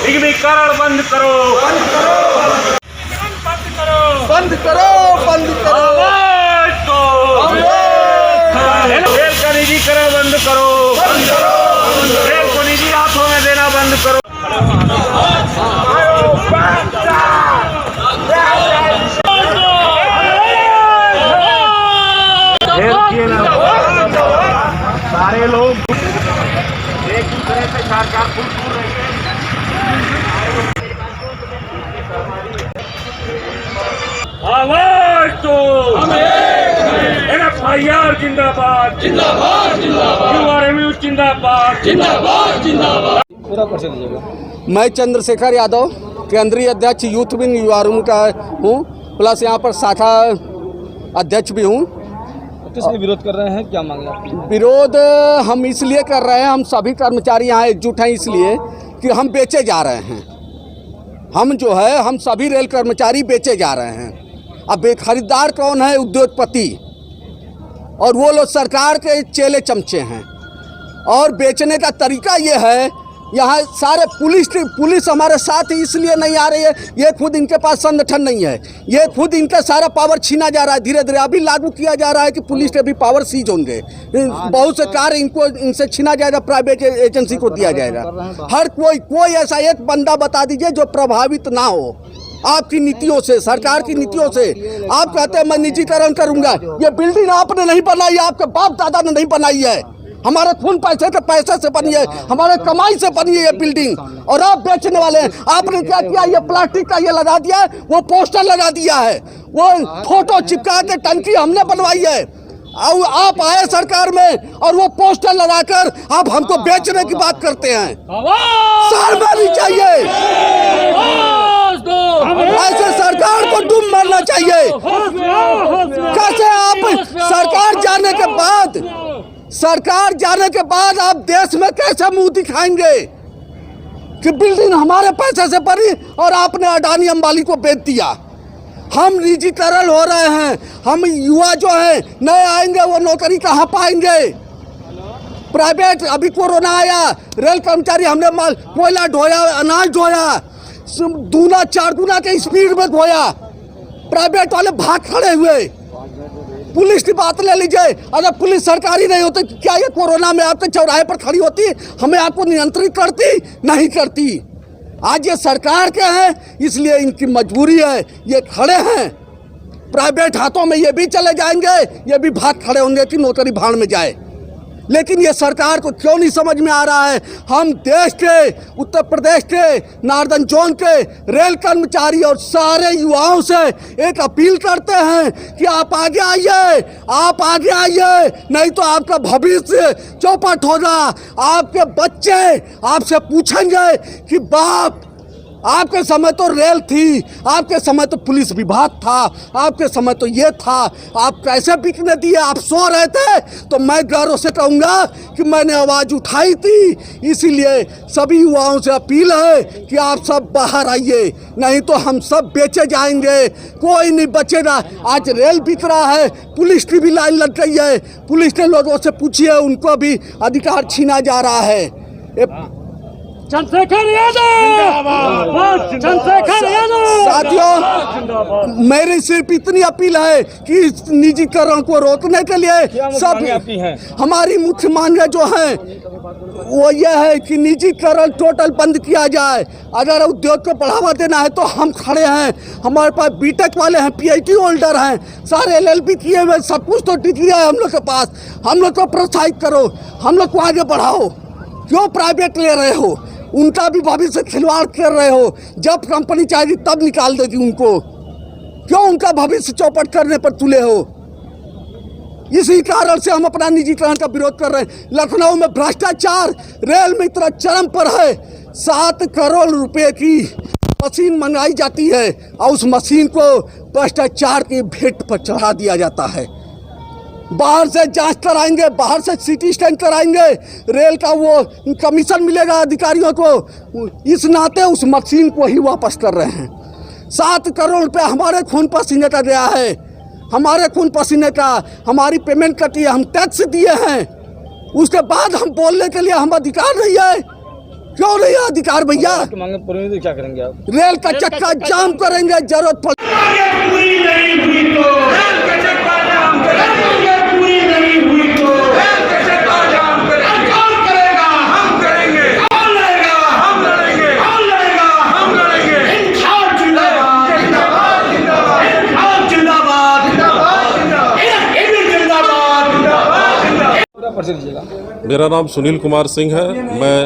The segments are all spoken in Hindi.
निजीकरण बंद करो, बंद करो, बंद करो। रेल का निजीकरण बंद करो, रेल को निजी हाथों में देना बंद करो। सारे लोग एक दूसरे से सरकार फूल रहे हैं। आवाज तो FIR जिंदाबाद, जिंदाबाद, जिंदाबाद, URMU जिंदाबाद, जिंदाबाद, जिंदाबाद। पूरा परिचय दीजिएगा। मैं चंद्रशेखर यादव, केंद्रीय अध्यक्ष यूथ विंग URMU का हूँ, प्लस यहाँ पर शाखा अध्यक्ष भी हूँ। किस लिए विरोध कर रहे हैं, क्या मांगे आपकी? विरोध हम इसलिए कर रहे हैं, हम सभी कर्मचारी यहाँ एकजुट हैं इसलिए कि हम बेचे जा रहे हैं। हम जो है हम सभी रेल कर्मचारी बेचे जा रहे हैं। अब खरीदार कौन है? उद्योगपति, और वो लोग सरकार के चेले चमचे हैं। और बेचने का तरीका ये है, यहाँ सारे पुलिस हमारे साथ इसलिए नहीं आ रही है, ये खुद इनके पास संगठन नहीं है, ये खुद इनका सारा पावर छीना जा रहा है। धीरे धीरे अभी लागू किया जा रहा है कि पुलिस के भी पावर सीज होंगे। बहुत से कार्य इनसे छीना जाएगा, प्राइवेट एजेंसी को दिया जाएगा। हर कोई ऐसा एक बंदा बता दीजिए जो प्रभावित ना हो आपकी नीतियों से, सरकार की नीतियों से। आप कहते हैं मैं निजीकरण करूंगा, ये बिल्डिंग आपने नहीं बनाई, आपके बाप दादा ने नहीं बनाई है, हमारे खून पैसे से बनी है, हमारे कमाई से बनी है ये बिल्डिंग, और आप बेचने वाले हैं। आपने क्या किया? ये प्लास्टिक का ये लगा दिया है, वो पोस्टर लगा दिया है, वो फोटो चिपका के टंकी हमने बनवाई है। और आप आए सरकार में और वो पोस्टर लगाकर आप हमको बेचने की बात करते हैं। शर्म आनी चाहिए, ऐसे सरकार को डूब मारना चाहिए। कैसे आप सरकार जाने के बाद आप देश में कैसे मुंह दिखाएंगे कि बिल्डिंग हमारे पैसे से बनी और आपने अडानी अंबानी को बेच दिया? हम निजीकरण हो रहे हैं, हम युवा जो हैं नए आएंगे, वो नौकरी कहाँ पाएंगे? प्राइवेट, अभी कोरोना आया, रेल कर्मचारी हमने कोयला ढोया, अनाज ढोया, दूना चार गुना के स्पीड में ढोया, प्राइवेट वाले भाग खड़े हुए। पुलिस की बात ले लीजिए, अगर पुलिस सरकारी नहीं होती क्या ये कोरोना में आपके चौराहे पर खड़ी होती, हमें आपको नियंत्रित करती? नहीं करती। आज ये सरकार के हैं, इसलिए इनकी मजबूरी है, ये खड़े हैं। प्राइवेट हाथों में ये भी चले जाएंगे, ये भी भाग खड़े होंगे कि नौकरी भाड़ में जाए। लेकिन ये सरकार को क्यों नहीं समझ में आ रहा है? हम देश के, उत्तर प्रदेश के, नार्दन जोन के रेल कर्मचारी और सारे युवाओं से एक अपील करते हैं कि आप आगे आइए, आप आगे आइए, नहीं तो आपका भविष्य चौपट होगा। आपके बच्चे आपसे पूछेंगे कि बाप, आपके समय तो रेल थी, आपके समय तो पुलिस विभाग था, आपके समय तो ये था, आप कैसे बिकने दिए? आप सो रहे थे। तो मैं गर्व से कहूँगा कि मैंने आवाज़ उठाई थी। इसीलिए सभी युवाओं से अपील है कि आप सब बाहर आइए, नहीं तो हम सब बेचे जाएंगे, कोई नहीं बचेगा। आज रेल बिक रहा है, पुलिस की भी लाइन लग गई है, पुलिस के लोगों से पूछिए, उनको भी अधिकार छीना जा रहा है। चंद्रशेखर यादव, चंद्रशेखर यादव। साथियों, मेरी सिर्फ इतनी अपील है कि इस निजीकरण को रोकने के लिए सब हमारी मुख्य मांगे जो हैं वो ये है कि निजीकरण टोटल बंद किया जाए। अगर उद्योग को बढ़ावा देना है तो हम खड़े हैं, हमारे पास बीटेक वाले हैं, PhD होल्डर हैं, सारे LLB किए हुए, सब कुछ तो डिग्री है हम लोग के पास। हम लोग को प्रोत्साहित करो, हम लोग को आगे बढ़ाओ। क्यों प्राइवेट ले रहे हो? उनका भी भविष्य खिलवाड़ कर रहे हो। जब कंपनी चाहेगी तब निकाल देगी उनको। क्यों उनका भविष्य चौपट करने पर तुले हो? इसी कारण से हम अपना निजीकरण का विरोध कर रहे हैं। लखनऊ में भ्रष्टाचार रेल में इतना चरम पर है, 7 करोड़ रुपए की मशीन मंगाई जाती है और उस मशीन को भ्रष्टाचार की भेंट पर चढ़ा दिया जाता है। बाहर से जांच कराएंगे, बाहर से CT स्कैन कराएंगे, रेल का वो कमीशन मिलेगा अधिकारियों को, इस नाते उस मशीन को ही वापस कर रहे हैं। 7 करोड़ रुपए हमारे खून पसीने का गया है, हमारे खून पसीने का, हमारी पेमेंट कटी है, हम टैक्स दिए हैं। उसके बाद हम बोलने के लिए हम अधिकार नहीं है क्यों नहीं है अधिकार भैया? आपकी मांगे पूरी नहीं तो क्या करेंगे आप? रेल का चक्का जाम करेंगे, जरूरत पड़ पूरी नहीं हुई तो रेल का चक्का जाम करेंगे, पूरी नहीं हुई तो रेल का चक्का जाम करेंगे। कौन करेगा? हम करेंगे। कौन लड़ेगा? हम लड़ेंगे। कौन लड़ेगा? हम लड़ेंगे। इंसाफ जिंदाबाद, जिंदाबाद, जिंदाबाद। इंसाफ जिंदाबाद, जिंदाबाद, जिंदाबाद। जिंदाबाद, जिंदाबाद, जिंदाबाद। पूरा परिचय दीजिएगा। मेरा नाम सुनील कुमार सिंह है। मैं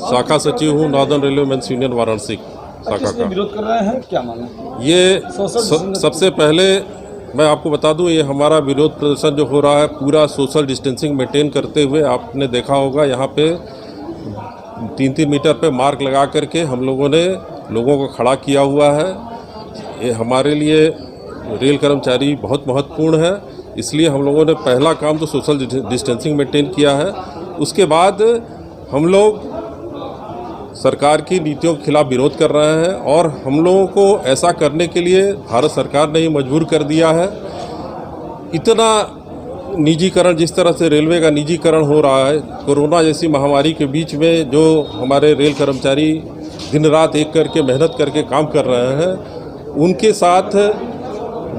शाखा सचिव हूँ Northern Railway Men's Union Varanasi शाखा किस लिए का। विरोध कर रहे हैं, क्या मांगे? ये सोशल सबसे पहले मैं आपको बता दूं, ये हमारा विरोध प्रदर्शन जो हो रहा है पूरा सोशल डिस्टेंसिंग मेंटेन करते हुए, आपने देखा होगा यहाँ पे 3-3 मीटर पे मार्क लगा करके हम लोगों ने लोगों को खड़ा किया हुआ है। ये हमारे लिए रेल कर्मचारी बहुत महत्वपूर्ण है, इसलिए हम लोगों ने पहला काम तो सोशल डिस्टेंसिंग मेंटेन किया है। उसके बाद हम लोग सरकार की नीतियों के खिलाफ विरोध कर रहे हैं और हम लोगों को ऐसा करने के लिए भारत सरकार ने ही मजबूर कर दिया है। इतना निजीकरण, जिस तरह से रेलवे का निजीकरण हो रहा है, कोरोना जैसी महामारी के बीच में जो हमारे रेल कर्मचारी दिन रात एक करके मेहनत करके काम कर रहे हैं, उनके साथ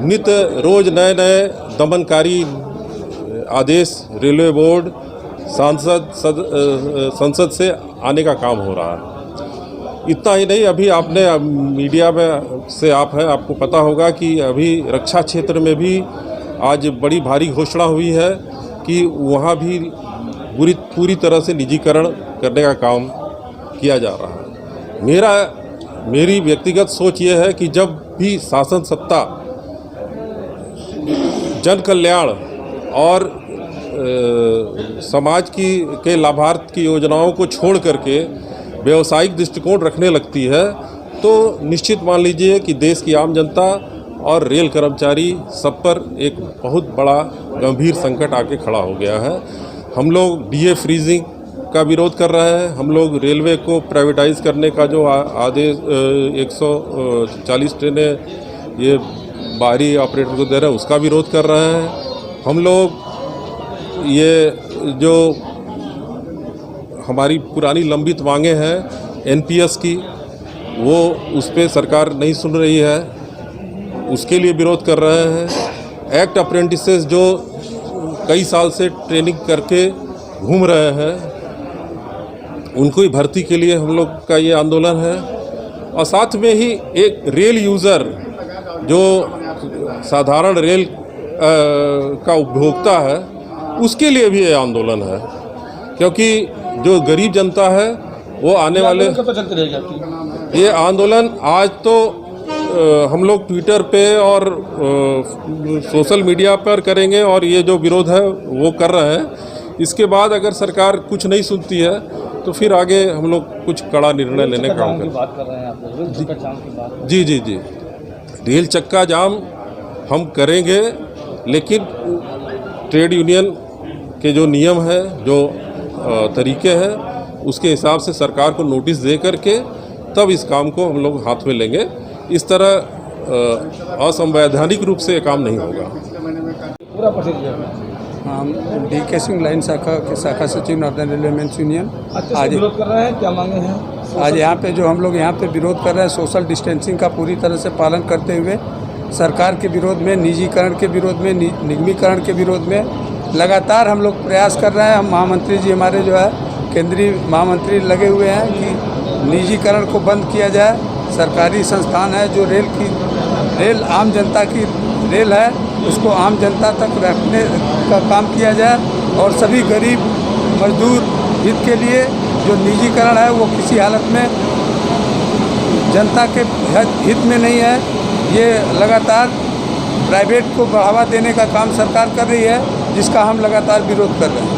नित्य रोज नए नए दमनकारी आदेश रेलवे बोर्ड संसद से आने का काम हो रहा है। इतना ही नहीं, अभी आपने मीडिया में से आप हैं, आपको पता होगा कि अभी रक्षा क्षेत्र में भी आज बड़ी भारी घोषणा हुई है कि वहाँ भी पूरी तरह से निजीकरण करने का काम किया जा रहा है। मेरी व्यक्तिगत सोच ये है कि जब भी शासन सत्ता जन कल्याण और समाज के लाभार्थ की योजनाओं को छोड़ करके व्यावसायिक दृष्टिकोण रखने लगती है, तो निश्चित मान लीजिए कि देश की आम जनता और रेल कर्मचारी सब पर एक बहुत बड़ा गंभीर संकट आके खड़ा हो गया है। हम लोग डीए फ्रीजिंग का विरोध कर रहे हैं, हम लोग रेलवे को प्राइवेटाइज करने का जो आदेश 140 ट्रेनें ये बाहरी ऑपरेटर को दे रहे हैं उसका विरोध कर रहे हैं। हम लोग ये जो हमारी पुरानी लंबित मांगे हैं एनपीएस की, वो उस पर सरकार नहीं सुन रही है, उसके लिए विरोध कर रहे हैं। एक्ट अप्रेंटिसेस जो कई साल से ट्रेनिंग करके घूम रहे हैं, उनको ही भर्ती के लिए हम लोग का ये आंदोलन है। और साथ में ही एक रेल यूज़र जो साधारण रेल का उपभोक्ता है, उसके लिए भी ये आंदोलन है, क्योंकि जो गरीब जनता है वो आने वाले कब तक चलती रहेगी आपकी? ये आंदोलन आज तो हम लोग ट्विटर पे और सोशल मीडिया पर करेंगे और ये जो विरोध है वो कर रहे हैं। इसके बाद अगर सरकार कुछ नहीं सुनती है तो फिर आगे हम लोग कुछ कड़ा निर्णय लेने का काम करेंगे। बात कर रहे हैं आप लोग, रेल चक्का जाम की बात। जी जी जी, रेल चक्का जाम हम करेंगे, लेकिन ट्रेड यूनियन के जो नियम है, जो तरीके हैं, उसके हिसाब से सरकार को नोटिस दे करके तब इस काम को हम लोग हाथ में लेंगे। इस तरह असंवैधानिक रूप से ये काम नहीं होगा। पूरा परिचय दीजिएगा। हम डी.के. सिंह लाइन शाखा के शाखा सचिव नॉर्दर्न रेलवे मेंस यूनियन। आज विरोध कर रहे हैं, क्या मांगे हैं? आज यहाँ पे जो हम लोग यहाँ पे विरोध कर रहे हैं, सोशल डिस्टेंसिंग का पूरी तरह से पालन करते हुए सरकार के विरोध में, निजीकरण के विरोध में, निगमीकरण के विरोध में लगातार हम लोग प्रयास कर रहे हैं। हम महामंत्री जी हमारे जो है केंद्रीय महामंत्री लगे हुए हैं कि निजीकरण को बंद किया जाए। सरकारी संस्थान है जो रेल आम जनता की रेल है, उसको आम जनता तक रखने का काम किया जाए और सभी गरीब मजदूर हित के लिए जो निजीकरण है वो किसी हालत में जनता के हित में नहीं है। ये लगातार प्राइवेट को बढ़ावा देने का काम सरकार कर रही है, जिसका हम लगातार विरोध कर रहे हैं।